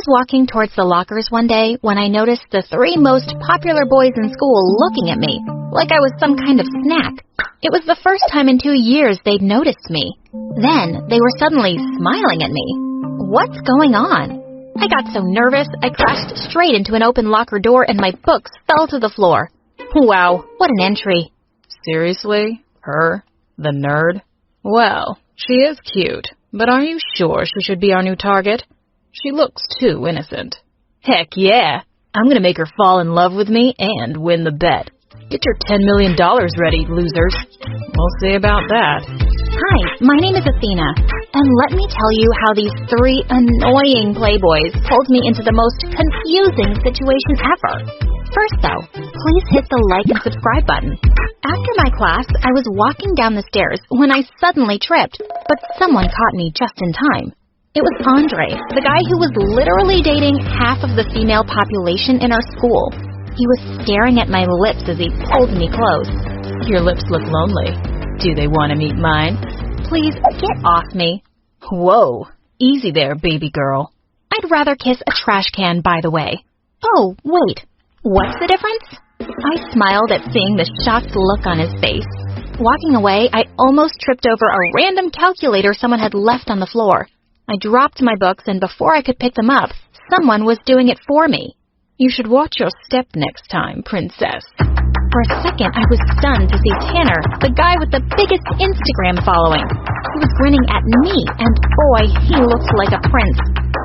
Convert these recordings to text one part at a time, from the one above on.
was walking towards the lockers one day when I noticed the 3 most popular boys in school looking at me, like I was some kind of snack. It was the first time in 2 years they'd noticed me. Then, they were suddenly smiling at me. What's going on? I got so nervous, I crashed straight into an open locker door and my books fell to the floor. Wow, what an entry. Seriously? Her? The nerd? Well, she is cute, but are you sure she should be our new target? She looks too innocent. Heck yeah! I'm gonna make her fall in love with me and win the bet. Get your $10 million ready, losers. We'll see about that. Hi, my name is Athena, and let me tell you how these 3 annoying playboys pulled me into the most confusing situation ever. First though, please hit the like and subscribe button. After my class, I was walking down the stairs when I suddenly tripped, but someone caught me just in time. It was Andre, the guy who was literally dating half of the female population in our school. He was staring at my lips as he pulled me close. Your lips look lonely. Do they want to meet mine? Please, get off me. Whoa, easy there, baby girl. I'd rather kiss a trash can, by the way. Oh, wait, what's the difference? I smiled at seeing the shocked look on his face. Walking away, I almost tripped over a random calculator someone had left on the floor. I dropped my books, and before I could pick them up, someone was doing it for me. You should watch your step next time, princess. For a second, I was stunned to see Tanner, the guy with the biggest Instagram following. He was grinning at me, and boy, he looked like a prince.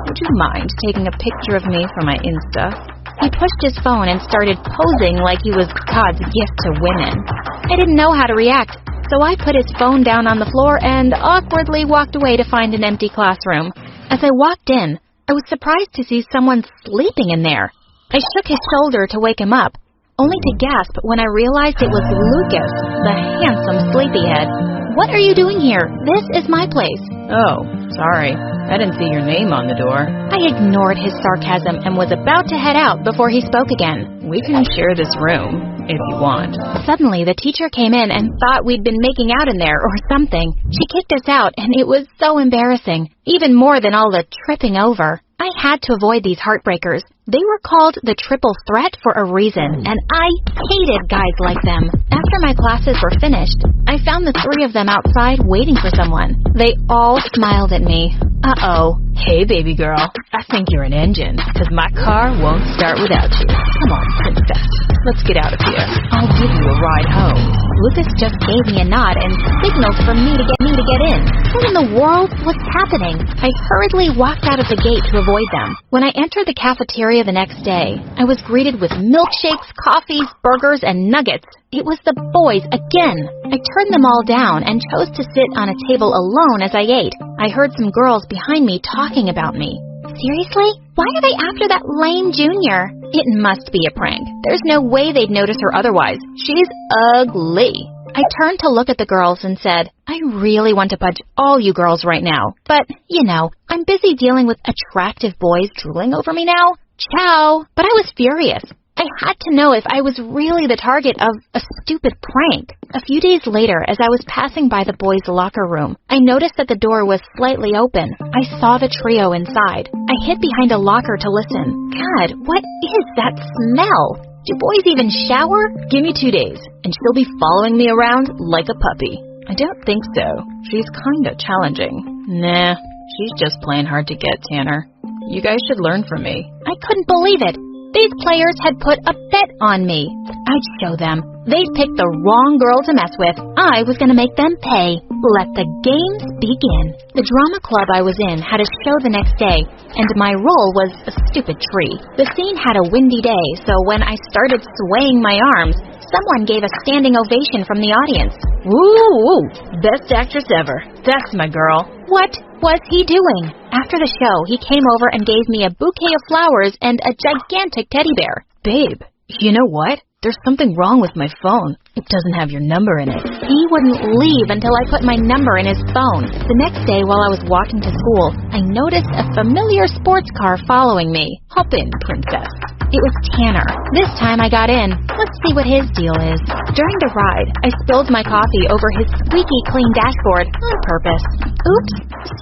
Would you mind taking a picture of me for my Insta? He pushed his phone and started posing like he was God's gift to women. I didn't know how to react, so I put his phone down on the floor and awkwardly walked away to find an empty classroom. As I walked in, I was surprised to see someone sleeping in there. I shook his shoulder to wake him up, only to gasp when I realized it was Lucas, the handsome sleepyhead. What are you doing here? This is my place. Oh, sorry. I didn't see your name on the door. I ignored his sarcasm and was about to head out before he spoke again. We can share this room, if you want. Suddenly, the teacher came in and thought we'd been making out in there or something. She kicked us out, and it was so embarrassing, even more than all the tripping over. I had to avoid these heartbreakers. They were called the triple threat for a reason, and I hated guys like them. After my classes were finished, I found the 3 of them outside waiting for someone. They all smiled at me. Uh-oh. Hey, baby girl. I think you're an engine, because my car won't start without you. Come on, princess. Let's get out of here. I'll give you a ride home. Lucas just gave me a nod and signaled for me to get in. What in the world was happening? I hurriedly walked out of the gate to avoid them. When I entered the cafeteria the next day, I was greeted with milkshakes, coffees, burgers, and nuggets. It was the boys again. I turned them all down and chose to sit on a table alone as I ate. I heard some girls behind me talking about me. Seriously? Why are they after that lame junior? It must be a prank. There's no way they'd notice her otherwise. She's ugly. I turned to look at the girls and said, I really want to punch all you girls right now. But, you know, I'm busy dealing with attractive boys drooling over me now. Ciao. But I was furious. I had to know if I was really the target of a stupid prank. A few days later, as I was passing by the boys' locker room, I noticed that the door was slightly open. I saw the trio inside. I hid behind a locker to listen. God, what is that smell? Do boys even shower? Give me 2 days, and she'll be following me around like a puppy. I don't think so. She's kinda challenging. Nah, she's just playing hard to get, Tanner. You guys should learn from me. I couldn't believe it. These players had put a bet on me. I'd show them. They'd picked the wrong girl to mess with. I was going to make them pay. Let the games begin. The drama club I was in had a show the next day, and my role was a stupid tree. The scene had a windy day, so when I started swaying my arms, someone gave a standing ovation from the audience. Woo! Best actress ever. That's my girl. What was he doing? After the show, he came over and gave me a bouquet of flowers and a gigantic teddy bear. Babe, you know what? There's something wrong with my phone. It doesn't have your number in it. He wouldn't leave until I put my number in his phone. The next day, while I was walking to school, I noticed a familiar sports car following me. Hop in, princess. It was Tanner. This time I got in. Let's see what his deal is. During the ride, I spilled my coffee over his squeaky clean dashboard on purpose. Oops.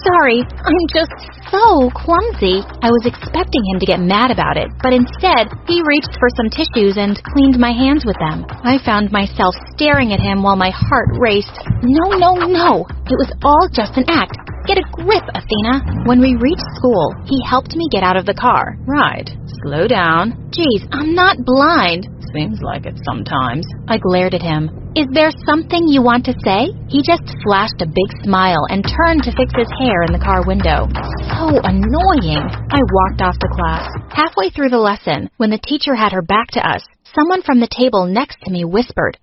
Sorry. I'm just so clumsy. I was expecting him to get mad about it, but instead, he reached for some tissues and cleaned my hands with them. I found myself staring at him while my heart raced. No. It was all just an act. Get a grip, Athena. When we reached school, he helped me get out of the car. Right. Slow down. Geez, I'm not blind. Seems like it sometimes. I glared at him. Is there something you want to say? He just flashed a big smile and turned to fix his hair in the car window. So annoying. I walked off to class. Halfway through the lesson, when the teacher had her back to us, someone from the table next to me whispered.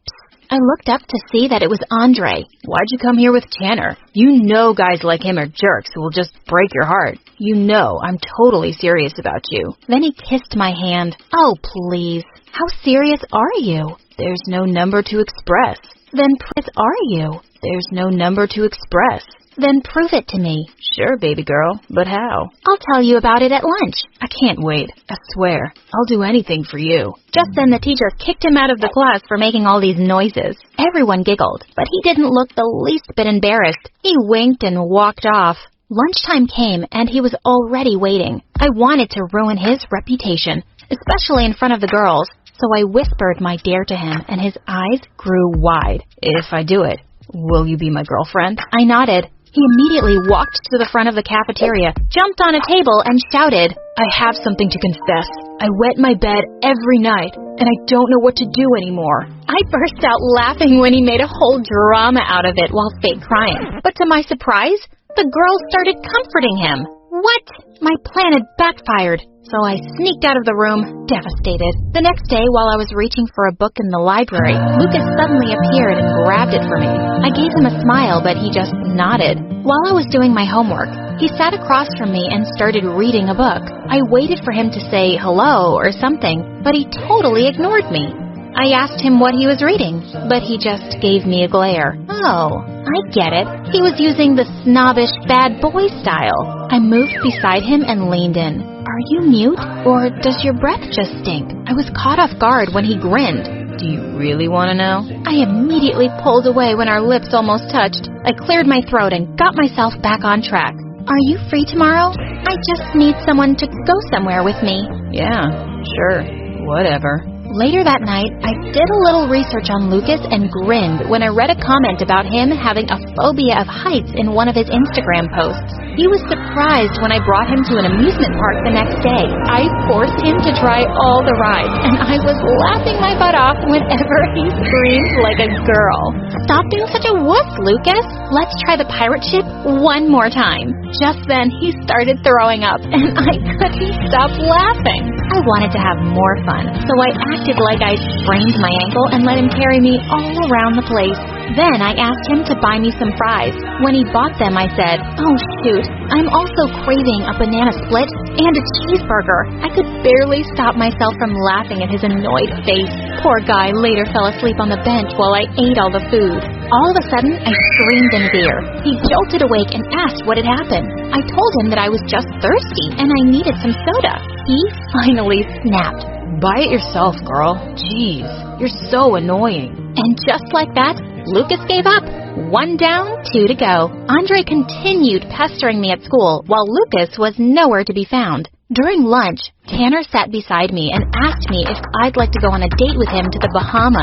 I looked up to see that it was Andre. Why'd you come here with Tanner? You know guys like him are jerks who will just break your heart. You know I'm totally serious about you. Then he kissed my hand. Oh, please. How serious are you? There's no number to express. Then are you? There's no number to express. Then prove it to me. Sure, baby girl, but how? I'll tell you about it at lunch. I can't wait. I swear. I'll do anything for you. Just then the teacher kicked him out of the class for making all these noises. Everyone giggled, but he didn't look the least bit embarrassed. He winked and walked off. Lunchtime came, and he was already waiting. I wanted to ruin his reputation, especially in front of the girls, so I whispered my dare to him, and his eyes grew wide. If I do it, will you be my girlfriend? I nodded. He immediately walked to the front of the cafeteria, jumped on a table, and shouted, I have something to confess. I wet my bed every night, and I don't know what to do anymore. I burst out laughing when he made a whole drama out of it while fake crying. But to my surprise, the girls started comforting him. What? My plan had backfired. So I sneaked out of the room, devastated. The next day, while I was reaching for a book in the library, Lucas suddenly appeared and grabbed it for me. I gave him a smile, but he just nodded. While I was doing my homework, he sat across from me and started reading a book. I waited for him to say hello or something, but he totally ignored me. I asked him what he was reading, but he just gave me a glare. Oh, I get it. He was using the snobbish bad boy style. I moved beside him and leaned in. Are you mute, or does your breath just stink? I was caught off guard when he grinned. Do you really want to know? I immediately pulled away when our lips almost touched. I cleared my throat and got myself back on track. Are you free tomorrow? I just need someone to go somewhere with me. Yeah, sure. Whatever. Later that night, I did a little research on Lucas and grinned when I read a comment about him having a phobia of heights in one of his Instagram posts. He was surprised when I brought him to an amusement park the next day. I forced him to try all the rides, and I was laughing my butt off whenever he screamed like a girl. Stop being such a wuss, Lucas. Let's try the pirate ship one more time. Just then, he started throwing up, and I couldn't stop laughing. I wanted to have more fun, so I acted like I sprained my ankle and let him carry me all around the place. Then I asked him to buy me some fries. When he bought them, I said, oh shoot, I'm also craving a banana split and a cheeseburger. I could barely stop myself from laughing at his annoyed face. Poor guy later fell asleep on the bench while I ate all the food. All of a sudden, I screamed in his ear. He jolted awake and asked what had happened. I told him that I was just thirsty and I needed some soda. He finally snapped. Buy it yourself, girl. Jeez, you're so annoying. And just like that, Lucas gave up. 1 down, 2 to go. Andre continued pestering me at school, while Lucas was nowhere to be found. During lunch, Tanner sat beside me and asked me if I'd like to go on a date with him to the Bahamas.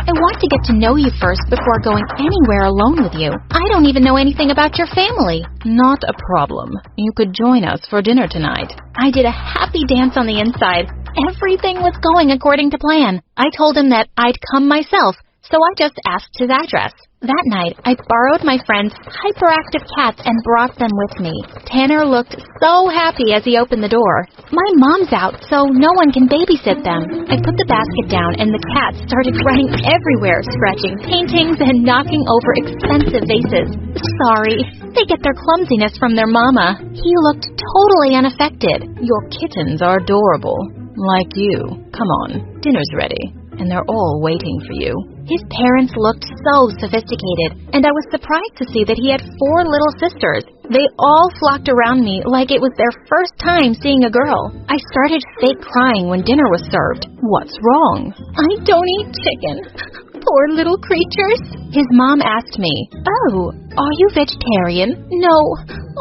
I want to get to know you first before going anywhere alone with you. I don't even know anything about your family. Not a problem. You could join us for dinner tonight. I did a happy dance on the inside. Everything was going according to plan. I told him that I'd come myself, so I just asked his address. That night, I borrowed my friend's hyperactive cats and brought them with me. Tanner looked so happy as he opened the door. My mom's out, so no one can babysit them. I put the basket down and the cats started running everywhere, scratching paintings and knocking over expensive vases. Sorry, they get their clumsiness from their mama. He looked totally unaffected. Your kittens are adorable. Like you. Come on, dinner's ready, and they're all waiting for you. His parents looked so sophisticated, and I was surprised to see that he had 4 little sisters. They all flocked around me like it was their first time seeing a girl. I started fake crying when dinner was served. What's wrong? I don't eat chicken. Poor little creatures. His mom asked me, "Oh, are you vegetarian?" "No,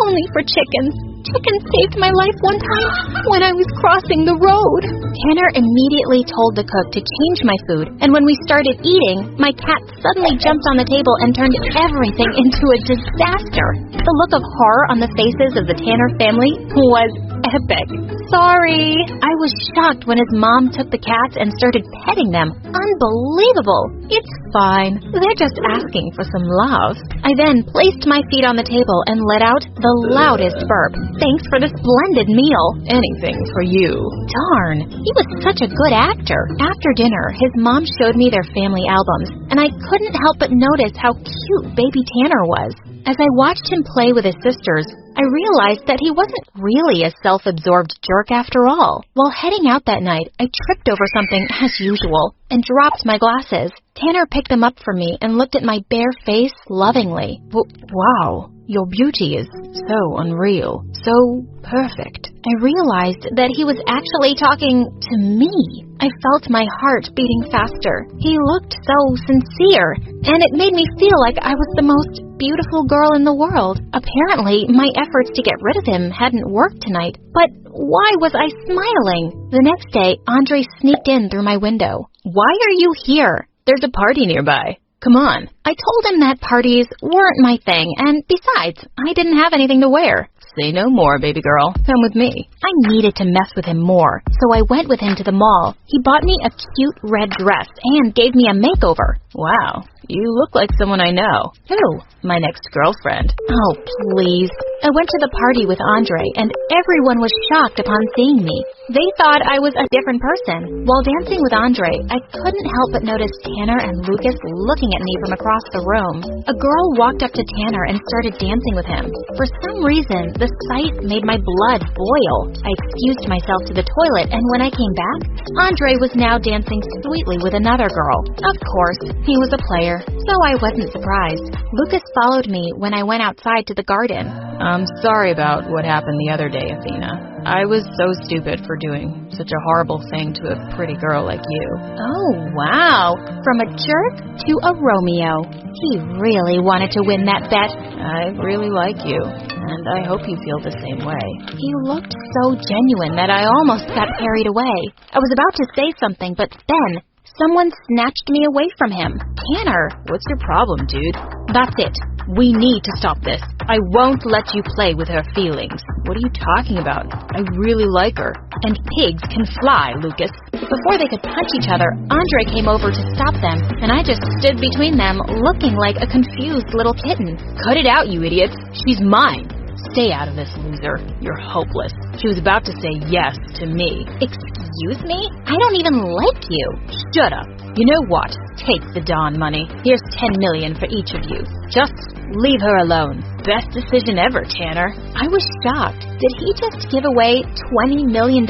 only for chickens. Chicken saved my life one time when I was crossing the road." Tanner immediately told the cook to change my food, and when we started eating, my cat suddenly jumped on the table and turned everything into a disaster. The look of horror on the faces of the Tanner family was epic. Sorry. I was shocked when his mom took the cats and started petting them. Unbelievable. It's fine. They're just asking for some love. I then placed my feet on the table and let out the loudest burp. Thanks for the splendid meal. Anything for you. Darn, he was such a good actor. After dinner, his mom showed me their family albums, and I couldn't help but notice how cute baby Tanner was. As I watched him play with his sisters, I realized that he wasn't really a self-absorbed jerk after all. While heading out that night, I tripped over something as usual and dropped my glasses. Tanner picked them up for me and looked at my bare face lovingly. Wow, your beauty is so unreal, so perfect. I realized that he was actually talking to me. I felt my heart beating faster. He looked so sincere, and it made me feel like I was the most beautiful girl in the world. Apparently, my efforts to get rid of him hadn't worked tonight, but why was I smiling? The next day, Andre sneaked in through my window. "Why are you here?" "There's a party nearby. Come on." I told him that parties weren't my thing, and besides, I didn't have anything to wear. "Say no more, baby girl. Come with me." I needed to mess with him more, so I went with him to the mall. He bought me a cute red dress and gave me a makeover. Wow, you look like someone I know. Who? My next girlfriend. Oh, please. I went to the party with Andre, and everyone was shocked upon seeing me. They thought I was a different person. While dancing with Andre, I couldn't help but notice Tanner and Lucas looking at me from across the room. A girl walked up to Tanner and started dancing with him. For some reason, the sight made my blood boil. I excused myself to the toilet, and when I came back, Andre was now dancing sweetly with another girl. Of course, he was a player, so I wasn't surprised. Lucas followed me when I went outside to the garden. I'm sorry about what happened the other day, Athena. I was so stupid for doing such a horrible thing to a pretty girl like you. Oh, wow. From a jerk to a Romeo. He really wanted to win that bet. I really like you, and I hope you feel the same way. He looked so genuine that I almost got carried away. I was about to say something, but then someone snatched me away from him. Tanner. What's your problem, dude? That's it. We need to stop this. I won't let you play with her feelings. What are you talking about? I really like her. And pigs can fly, Lucas. Before they could punch each other, Andre came over to stop them, and I just stood between them, looking like a confused little kitten. Cut it out, you idiots. She's mine. Stay out of this, loser. You're hopeless. She was about to say yes to me. Excuse me? I don't even like you. Shut up. You know what? Take the Dawn money. Here's $10 million for each of you. Just leave her alone. Best decision ever, Tanner. I was shocked. Did he just give away $20 million?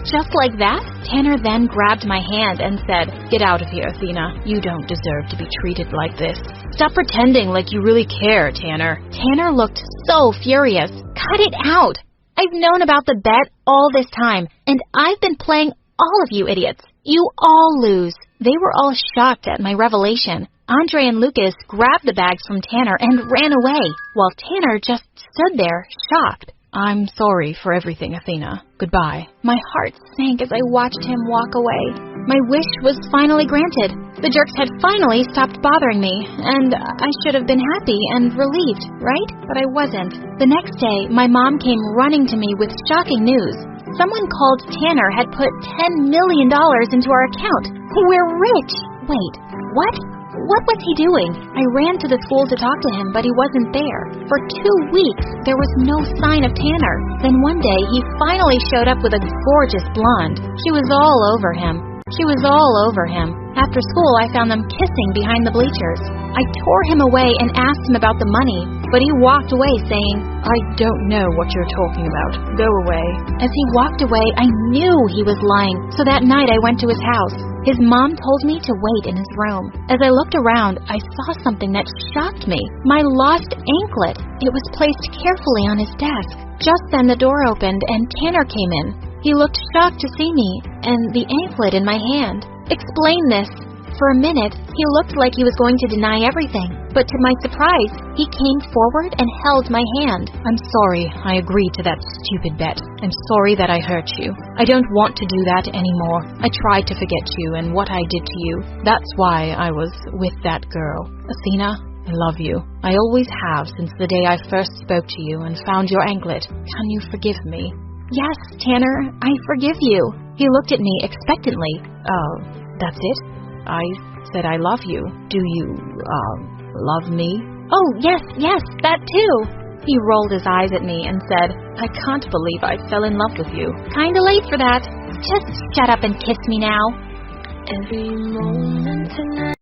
Just like that? Tanner then grabbed my hand and said, "Get out of here, Athena. You don't deserve to be treated like this. Stop pretending like you really care, Tanner." Tanner looked so furious. Cut it out. I've known about the bet all this time, and I've been playing all of you idiots. You all lose. They were all shocked at my revelation. Andre and Lucas grabbed the bags from Tanner and ran away, while Tanner just stood there, shocked. I'm sorry for everything, Athena. Goodbye. My heart sank as I watched him walk away. My wish was finally granted. The jerks had finally stopped bothering me, and I should have been happy and relieved, right? But I wasn't. The next day, my mom came running to me with shocking news. Someone called Tanner had put $10 million into our account. We're rich. Wait, what? What was he doing? I ran to the school to talk to him, but he wasn't there. For 2 weeks, there was no sign of Tanner. Then one day, he finally showed up with a gorgeous blonde. She was all over him. After school, I found them kissing behind the bleachers. I tore him away and asked him about the money, but he walked away saying, "I don't know what you're talking about. Go away." As he walked away, I knew he was lying, so that night I went to his house. His mom told me to wait in his room. As I looked around, I saw something that shocked me. My lost anklet. It was placed carefully on his desk. Just then the door opened and Tanner came in. He looked shocked to see me and the anklet in my hand. "Explain this." For a minute, he looked like he was going to deny everything, but to my surprise, he came forward and held my hand. "I'm sorry I agreed to that stupid bet. I'm sorry that I hurt you. I don't want to do that anymore. I tried to forget you and what I did to you. That's why I was with that girl. Athena, I love you. I always have since the day I first spoke to you and found your anklet. Can you forgive me?" "Yes, Tanner, I forgive you." He looked at me expectantly. "Oh, that's it? I said I love you. Do you, love me?" "Oh, yes, that too." He rolled his eyes at me and said, "I can't believe I fell in love with you." "Kinda late for that. Just shut up and kiss me now." Every moment tonight.